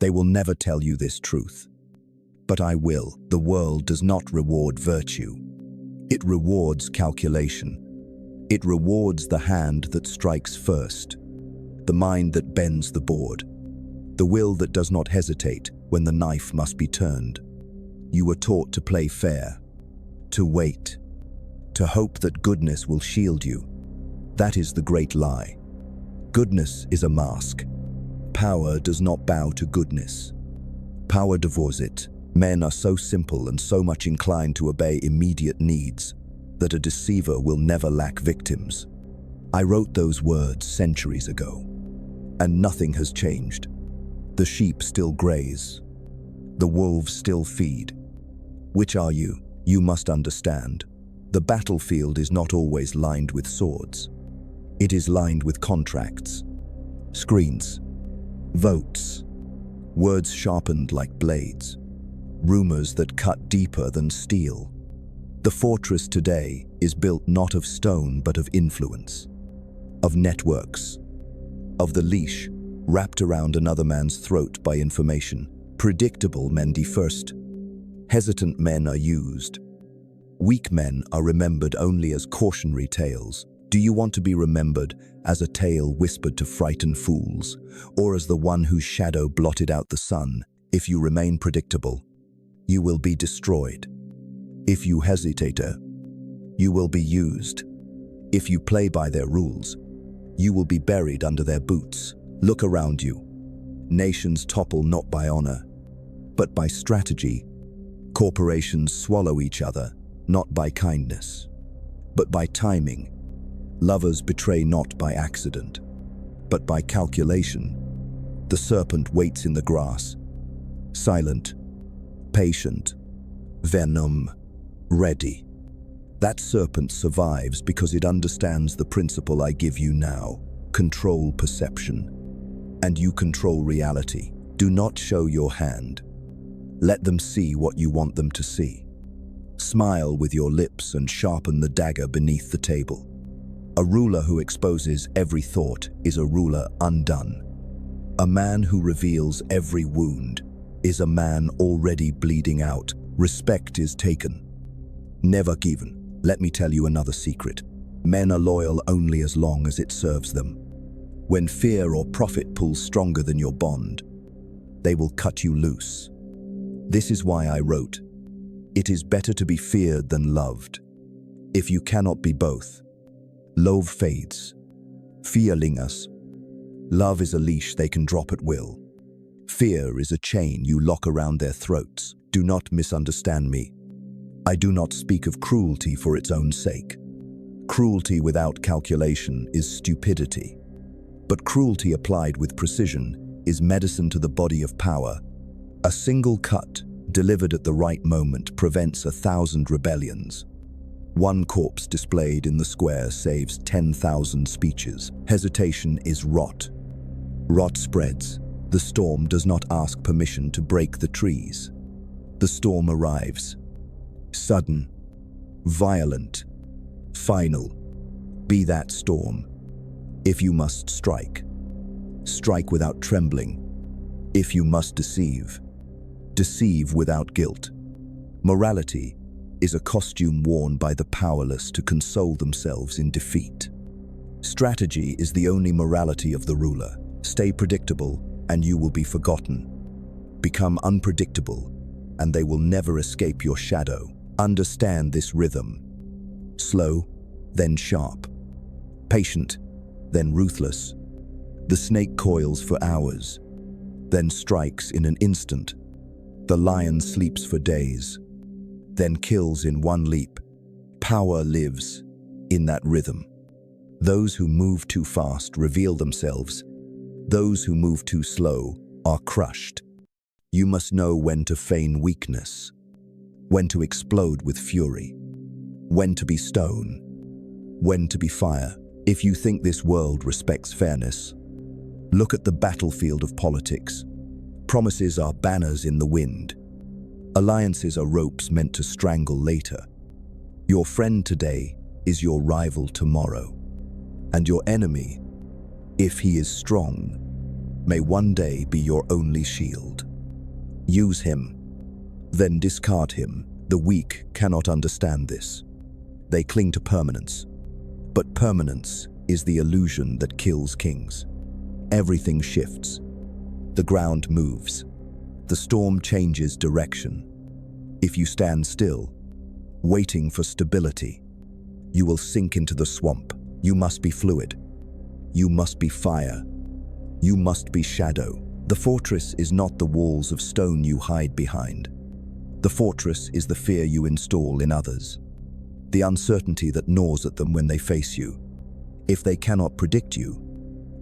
They will never tell you this truth. But I will. The world does not reward virtue. It rewards calculation. It rewards the hand that strikes first, the mind that bends the board, the will that does not hesitate when the knife must be turned. You were taught to play fair, to wait, to hope that goodness will shield you. That is the great lie. Goodness is a mask. Power does not bow to goodness. Power devours it. Men are so simple and so much inclined to obey immediate needs that a deceiver will never lack victims. I wrote those words centuries ago, and nothing has changed. The sheep still graze. The wolves still feed. Which are you? You must understand. The battlefield is not always lined with swords. It is lined with contracts, screens, votes, words sharpened like blades, rumors that cut deeper than steel. The fortress today is built not of stone but of influence, of networks, of the leash wrapped around another man's throat by information. Predictable men first. Hesitant men are used. Weak men are remembered only as cautionary tales. Do you want to be remembered as a tale whispered to frighten fools, or as the one whose shadow blotted out the sun? If you remain predictable, you will be destroyed. If you hesitate, you will be used. If you play by their rules, you will be buried under their boots. Look around you. Nations topple not by honor, but by strategy. Corporations swallow each other, not by kindness, but by timing. Lovers betray not by accident, but by calculation. The serpent waits in the grass, silent, patient, venom, ready. That serpent survives because it understands the principle I give you now. Control perception, and you control reality. Do not show your hand. Let them see what you want them to see. Smile with your lips and sharpen the dagger beneath the table. A ruler who exposes every thought is a ruler undone. A man who reveals every wound is a man already bleeding out. Respect is taken, never given. Let me tell you another secret. Men are loyal only as long as it serves them. When fear or profit pulls stronger than your bond, they will cut you loose. This is why I wrote, it is better to be feared than loved. If you cannot be both, love fades. Fear lingers. Love is a leash they can drop at will. Fear is a chain you lock around their throats. Do not misunderstand me. I do not speak of cruelty for its own sake. Cruelty without calculation is stupidity. But cruelty applied with precision is medicine to the body of power. A single cut, delivered at the right moment, prevents 1,000 rebellions. One corpse displayed in the square saves 10,000 speeches. Hesitation is rot. Rot spreads. The storm does not ask permission to break the trees. The storm arrives. Sudden, violent, final. Be that storm. If you must strike, strike without trembling. If you must deceive, deceive without guilt. Morality is a costume worn by the powerless to console themselves in defeat. Strategy is the only morality of the ruler. Stay predictable and you will be forgotten. Become unpredictable and they will never escape your shadow. Understand this rhythm. Slow, then sharp. Patient, then ruthless. The snake coils for hours, then strikes in an instant. The lion sleeps for days, then kills in one leap. Power lives in that rhythm. Those who move too fast reveal themselves. Those who move too slow are crushed. You must know when to feign weakness, when to explode with fury, when to be stone, when to be fire. If you think this world respects fairness, look at the battlefield of politics. Promises are banners in the wind. Alliances are ropes meant to strangle later. Your friend today is your rival tomorrow. And your enemy, if he is strong, may one day be your only shield. Use him, then discard him. The weak cannot understand this. They cling to permanence. But permanence is the illusion that kills kings. Everything shifts. The ground moves. The storm changes direction. If you stand still, waiting for stability, you will sink into the swamp. You must be fluid. You must be fire. You must be shadow. The fortress is not the walls of stone you hide behind. The fortress is the fear you install in others, the uncertainty that gnaws at them when they face you. If they cannot predict you,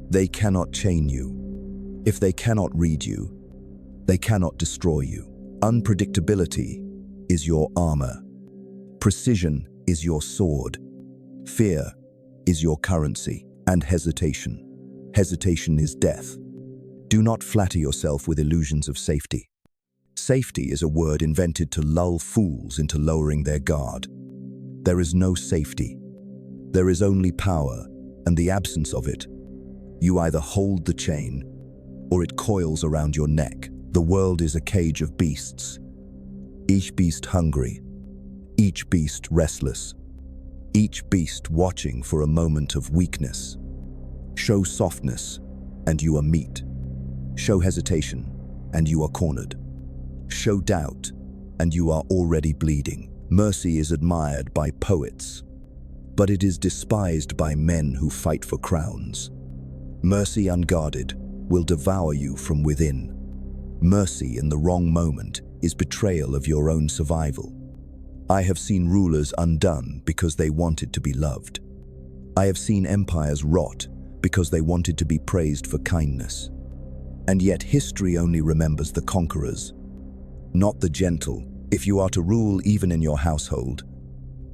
they cannot chain you. If they cannot read you, they cannot destroy you. Unpredictability is your armor. Precision is your sword. Fear is your currency. And hesitation. Hesitation is death. Do not flatter yourself with illusions of safety. Safety is a word invented to lull fools into lowering their guard. There is no safety. There is only power, and the absence of it. You either hold the chain, or it coils around your neck. The world is a cage of beasts. Each beast hungry, each beast restless, each beast watching for a moment of weakness. Show softness, and you are meat. Show hesitation, and you are cornered. Show doubt, and you are already bleeding. Mercy is admired by poets, but it is despised by men who fight for crowns. Mercy unguarded will devour you from within. Mercy in the wrong moment is betrayal of your own survival. I have seen rulers undone because they wanted to be loved. I have seen empires rot because they wanted to be praised for kindness. And yet history only remembers the conquerors, not the gentle. If you are to rule even in your household,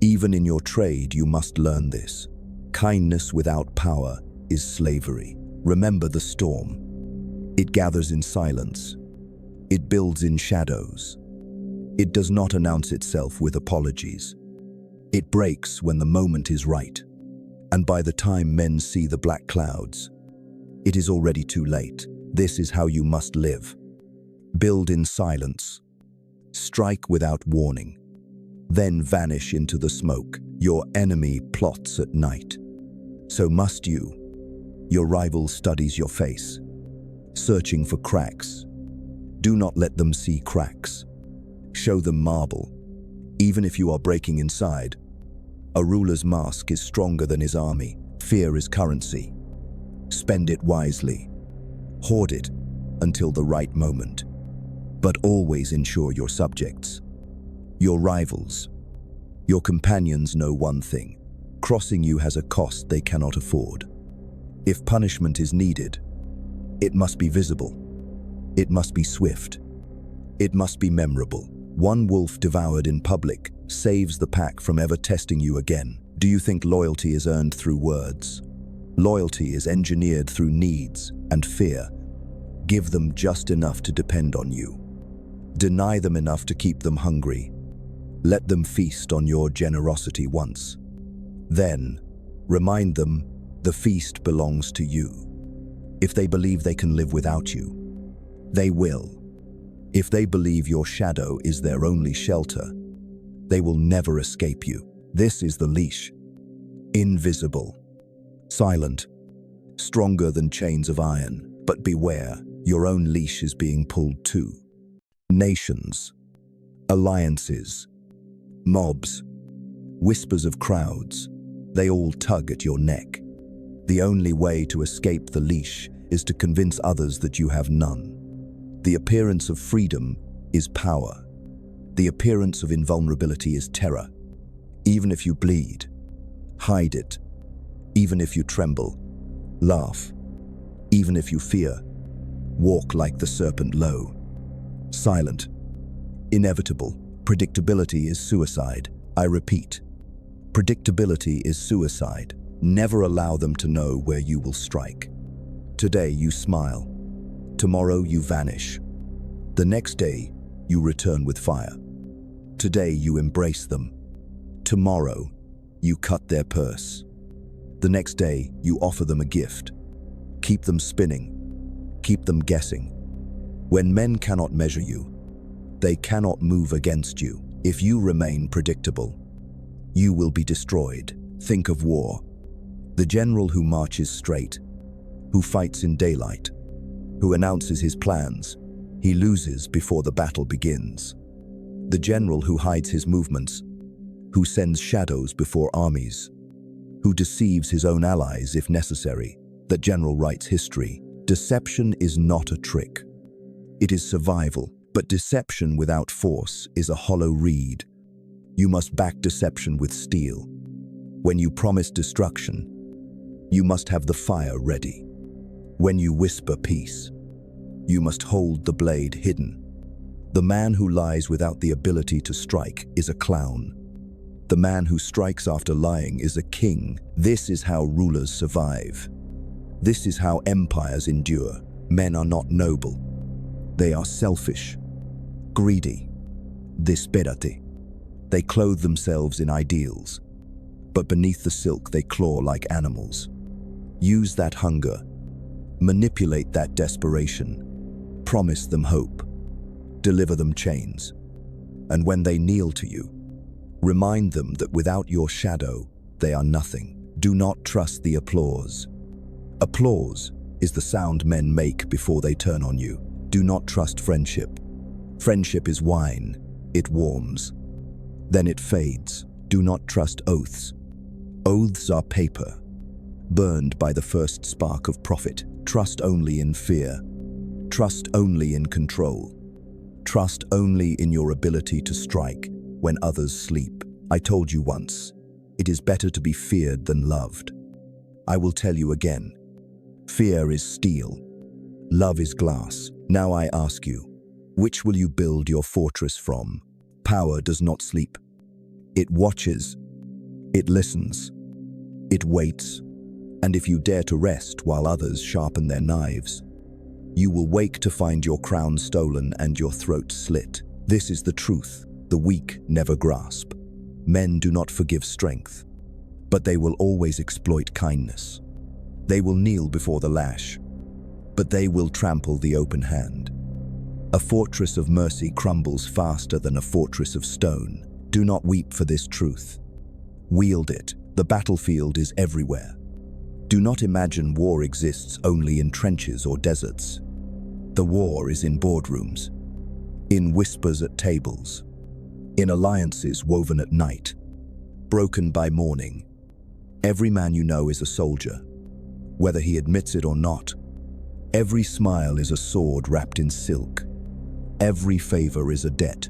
even in your trade, you must learn this. Kindness without power is slavery. Remember the storm. It gathers in silence. It builds in shadows. It does not announce itself with apologies. It breaks when the moment is right. And by the time men see the black clouds, it is already too late. This is how you must live. Build in silence. Strike without warning. Then vanish into the smoke. Your enemy plots at night. So must you. Your rival studies your face, searching for cracks. Do not let them see cracks. Show them marble, even if you are breaking inside. A ruler's mask is stronger than his army. Fear is currency. Spend it wisely. Hoard it until the right moment. But always ensure your subjects, your rivals, your companions know one thing. Crossing you has a cost they cannot afford. If punishment is needed, it must be visible. It must be swift. It must be memorable. One wolf devoured in public saves the pack from ever testing you again. Do you think loyalty is earned through words? Loyalty is engineered through needs and fear. Give them just enough to depend on you. Deny them enough to keep them hungry. Let them feast on your generosity once. Then, remind them the feast belongs to you. If they believe they can live without you, they will. If they believe your shadow is their only shelter, they will never escape you. This is the leash. Invisible, silent, stronger than chains of iron. But beware, your own leash is being pulled too. Nations, alliances, mobs, whispers of crowds, they all tug at your neck. The only way to escape the leash is to convince others that you have none. The appearance of freedom is power. The appearance of invulnerability is terror. Even if you bleed, hide it. Even if you tremble, laugh. Even if you fear, walk like the serpent low. Silent, inevitable. Predictability is suicide. I repeat, predictability is suicide. Never allow them to know where you will strike. Today you smile. Tomorrow you vanish. The next day you return with fire. Today you embrace them. Tomorrow you cut their purse. The next day you offer them a gift. Keep them spinning. Keep them guessing. When men cannot measure you, they cannot move against you. If you remain predictable, you will be destroyed. Think of war. The general who marches straight, who fights in daylight, who announces his plans, he loses before the battle begins. The general who hides his movements, who sends shadows before armies, who deceives his own allies if necessary, that general writes history. Deception is not a trick. It is survival, but deception without force is a hollow reed. You must back deception with steel. When you promise destruction, you must have the fire ready. When you whisper peace, you must hold the blade hidden. The man who lies without the ability to strike is a clown. The man who strikes after lying is a king. This is how rulers survive. This is how empires endure. Men are not noble. They are selfish, greedy, disperati. They clothe themselves in ideals, but beneath the silk they claw like animals. Use that hunger, manipulate that desperation, promise them hope, deliver them chains. And when they kneel to you, remind them that without your shadow, they are nothing. Do not trust the applause. Applause is the sound men make before they turn on you. Do not trust friendship. Friendship is wine. It warms. Then it fades. Do not trust oaths. Oaths are paper, burned by the first spark of profit. Trust only in fear. Trust only in control. Trust only in your ability to strike when others sleep. I told you once, it is better to be feared than loved. I will tell you again. Fear is steel. Love is glass. Now I ask you, which will you build your fortress from? Power does not sleep. It watches. It listens. It waits. And if you dare to rest while others sharpen their knives, you will wake to find your crown stolen and your throat slit. This is the truth the weak never grasp. Men do not forgive strength, but they will always exploit kindness. They will kneel before the lash, but they will trample the open hand. A fortress of mercy crumbles faster than a fortress of stone. Do not weep for this truth. Wield it. The battlefield is everywhere. Do not imagine war exists only in trenches or deserts. The war is in boardrooms, in whispers at tables, in alliances woven at night, broken by morning. Every man you know is a soldier, whether he admits it or not. Every smile is a sword wrapped in silk. Every favor is a debt.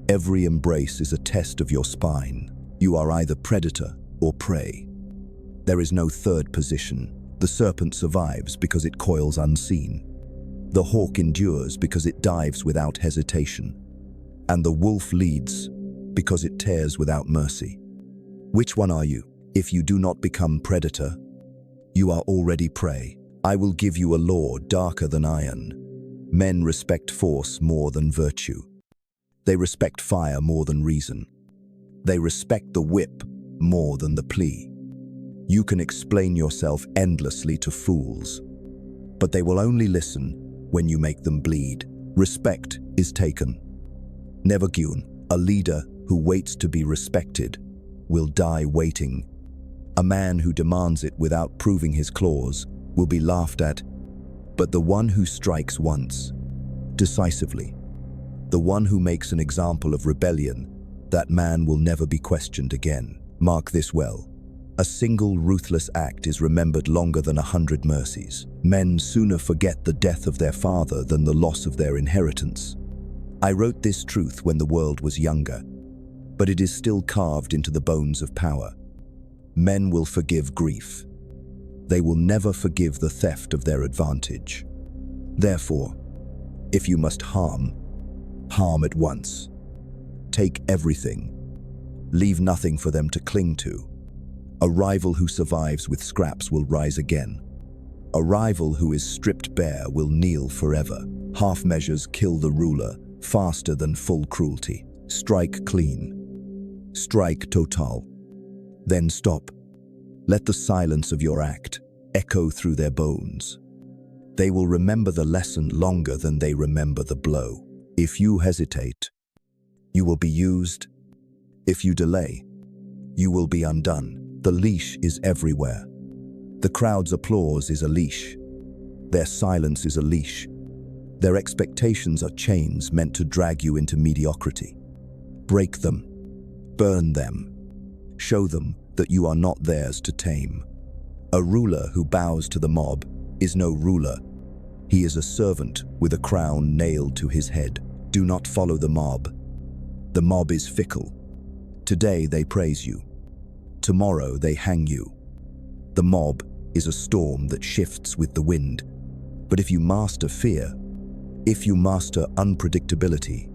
Every embrace is a test of your spine. You are either predator or prey. There is no third position. The serpent survives because it coils unseen. The hawk endures because it dives without hesitation. And the wolf leads because it tears without mercy. Which one are you? If you do not become predator, you are already prey. I will give you a law darker than iron. Men respect force more than virtue. They respect fire more than reason. They respect the whip more than the plea. You can explain yourself endlessly to fools, but they will only listen when you make them bleed. Respect is taken. Never Gyun, a leader who waits to be respected, will die waiting. A man who demands it without proving his claws will be laughed at, but the one who strikes once, decisively, the one who makes an example of rebellion, that man will never be questioned again. Mark this well. A single ruthless act is remembered longer than 100 mercies. Men sooner forget the death of their father than the loss of their inheritance. I wrote this truth when the world was younger, but it is still carved into the bones of power. Men will forgive grief. They will never forgive the theft of their advantage. Therefore, if you must harm, harm at once. Take everything. Leave nothing for them to cling to. A rival who survives with scraps will rise again. A rival who is stripped bare will kneel forever. Half measures kill the ruler faster than full cruelty. Strike clean. Strike total. Then stop. Let the silence of your act echo through their bones. They will remember the lesson longer than they remember the blow. If you hesitate, you will be used. If you delay, you will be undone. The leash is everywhere. The crowd's applause is a leash. Their silence is a leash. Their expectations are chains meant to drag you into mediocrity. Break them. Burn them. Show them that you are not theirs to tame. A ruler who bows to the mob is no ruler. He is a servant with a crown nailed to his head. Do not follow the mob. The mob is fickle. Today they praise you. Tomorrow they hang you. The mob is a storm that shifts with the wind. But if you master fear, if you master unpredictability,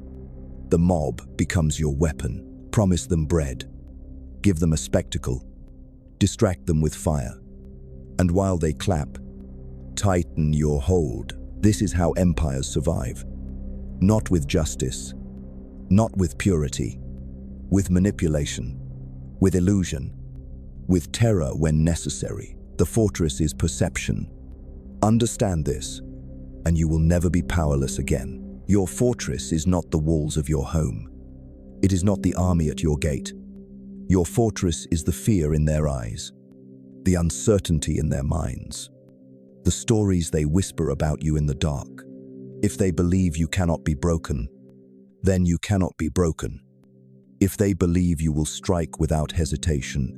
the mob becomes your weapon. Promise them bread. Give them a spectacle. Distract them with fire. And while they clap, tighten your hold. This is how empires survive. Not with justice, not with purity, with manipulation, with illusion, with terror when necessary. The fortress is perception. Understand this, and you will never be powerless again. Your fortress is not the walls of your home. It is not the army at your gate. Your fortress is the fear in their eyes, the uncertainty in their minds, the stories they whisper about you in the dark. If they believe you cannot be broken, then you cannot be broken. If they believe you will strike without hesitation,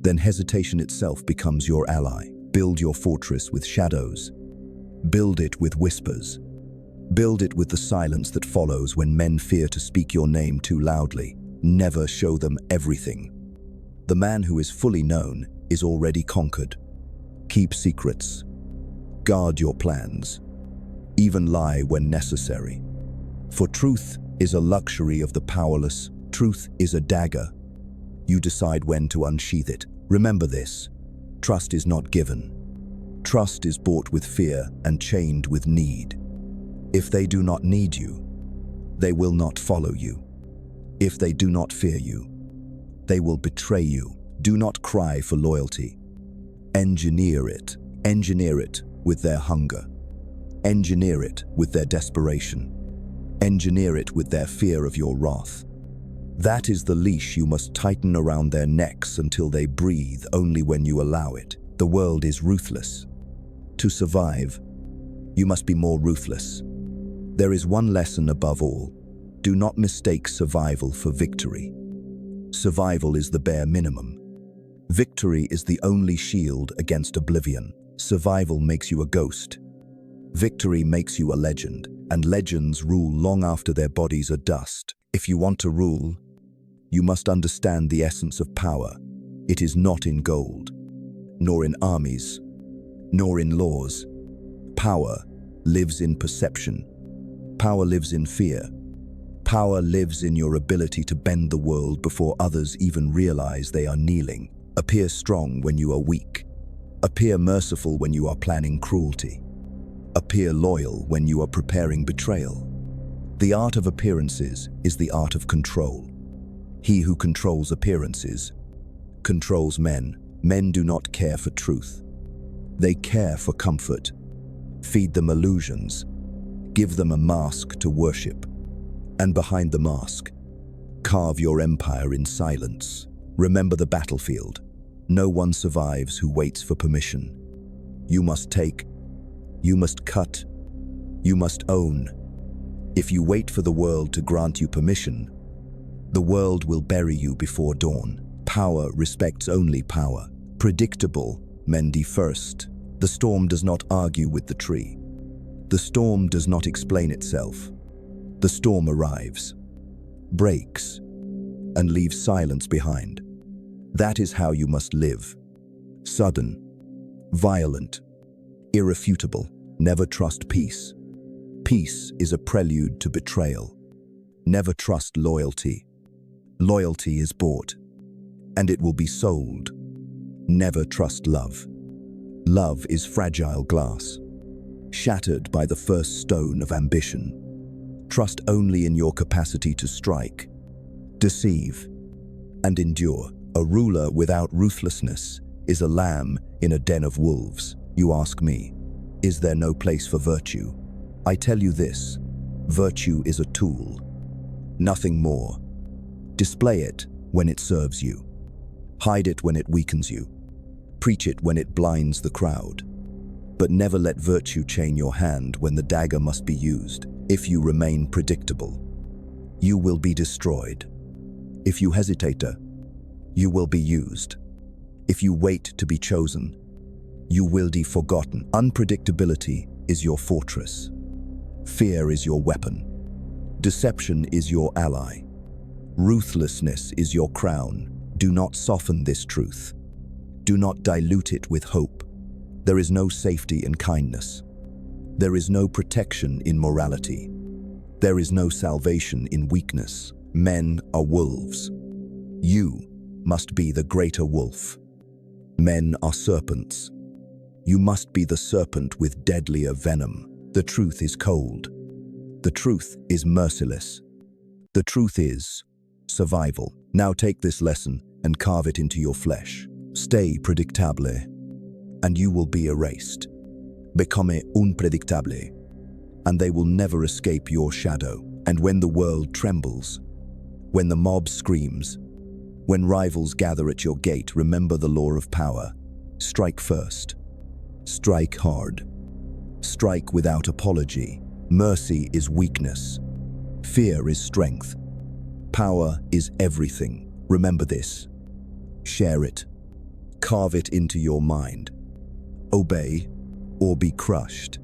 then hesitation itself becomes your ally. Build your fortress with shadows. Build it with whispers. Build it with the silence that follows when men fear to speak your name too loudly. Never show them everything. The man who is fully known is already conquered. Keep secrets. Guard your plans. Even lie when necessary. For truth is a luxury of the powerless. Truth is a dagger. You decide when to unsheath it. Remember this. Trust is not given. Trust is bought with fear and chained with need. If they do not need you, they will not follow you. If they do not fear you, they will betray you. Do not cry for loyalty. Engineer it. Engineer it with their hunger. Engineer it with their desperation. Engineer it with their fear of your wrath. That is the leash you must tighten around their necks until they breathe only when you allow it. The world is ruthless. To survive, you must be more ruthless. There is one lesson above all. Do not mistake survival for victory. Survival is the bare minimum. Victory is the only shield against oblivion. Survival makes you a ghost. Victory makes you a legend, and legends rule long after their bodies are dust. If you want to rule, you must understand the essence of power. It is not in gold, nor in armies, nor in laws. Power lives in perception. Power lives in fear. Power lives in your ability to bend the world before others even realize they are kneeling. Appear strong when you are weak. Appear merciful when you are planning cruelty. Appear loyal when you are preparing betrayal. The art of appearances is the art of control. He who controls appearances controls men. Men do not care for truth. They care for comfort. Feed them illusions. Give them a mask to worship. And behind the mask, carve your empire in silence. Remember the battlefield. No one survives who waits for permission. You must take. You must cut. You must own. If you wait for the world to grant you permission, the world will bury you before dawn. Power respects only power. Predictable, men first. The storm does not argue with the tree. The storm does not explain itself. The storm arrives, breaks, and leaves silence behind. That is how you must live. Sudden, violent, irrefutable. Never trust peace. Peace is a prelude to betrayal. Never trust loyalty. Loyalty is bought, and it will be sold. Never trust love. Love is fragile glass, shattered by the first stone of ambition. Trust only in your capacity to strike, deceive, and endure. A ruler without ruthlessness is a lamb in a den of wolves. You ask me, Is there no place for virtue? I tell you this, virtue is a tool, nothing more. Display it when it serves you. Hide it when it weakens you. Preach it when it blinds the crowd. But never let virtue chain your hand when the dagger must be used. If you remain predictable, you will be destroyed. If you hesitate, you will be used. If you wait to be chosen, you will be forgotten. Unpredictability is your fortress. Fear is your weapon. Deception is your ally. Ruthlessness is your crown. Do not soften this truth. Do not dilute it with hope. There is no safety in kindness. There is no protection in morality. There is no salvation in weakness. Men are wolves. You must be the greater wolf. Men are serpents. You must be the serpent with deadlier venom. The truth is cold. The truth is merciless. The truth is survival. Now take this lesson and carve it into your flesh. Stay predictable, and you will be erased. Become unpredictable, and they will never escape your shadow. And when the world trembles, when the mob screams, when rivals gather at your gate, remember the law of power. Strike first. Strike hard. Strike without apology. Mercy is weakness. Fear is strength. Power is everything. Remember this. Share it. Carve it into your mind. Obey or be crushed.